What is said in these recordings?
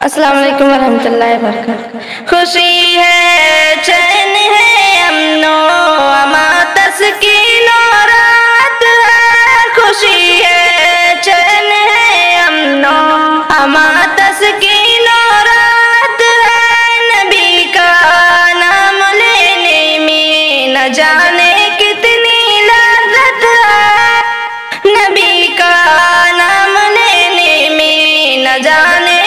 السلام علیکم ورحمۃ اللہ وبرکاتہ۔ خوشی ہے، چین ہے، امن و امان، تسکین و راحت ہے۔ خوشی ہے، چین ہے، امن و امان، تسکین و راحت ہے۔ نبی کا نام لینے میں نہ جانے کتنی لذت ہے۔ نبی کا نام لینے میں نہ جانے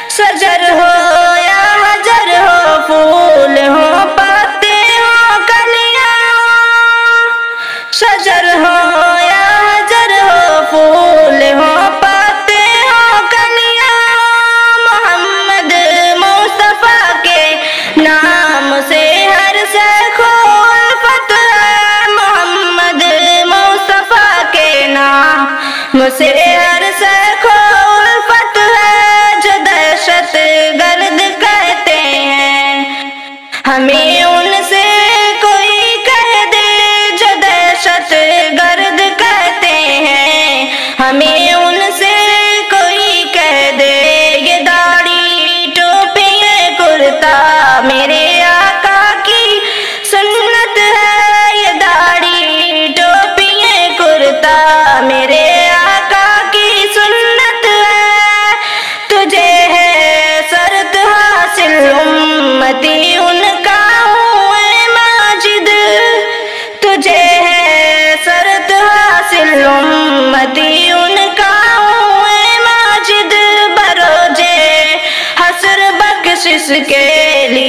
شجر ہو یا حجر ہو، پھول ہو پتے ہو کلیاں ہو۔ شجر ہو یا حجر ہو، پھول ہو پتے ہو کلیاں ہو۔ محمد مصطفیٰ کے نام سے ہر شیخ و الفت ہے۔ محمد مصطفیٰ کے نام سے ہر شیخ و الفت ہے۔ دہشت گرد کہتے ہیں، ہمیں ان سے کوئی کہہ دے۔ جو دہشت گرد کہتے ہیں، ہمیں ان سے کوئی کہہ دے۔ یہ داڑھی ٹوپی یہ کرتا میرے آقا کی سنت ہے۔ یہ داڑھی ٹوپی یہ کرتا میرے آقا کی سنت ہے۔ تجھے امتی ان کا ہوں اے ماجد، تجھے ہے سرت حاصل امتی ان کا ہوں اے ماجد۔ بروجے حسر بخشش کے لیے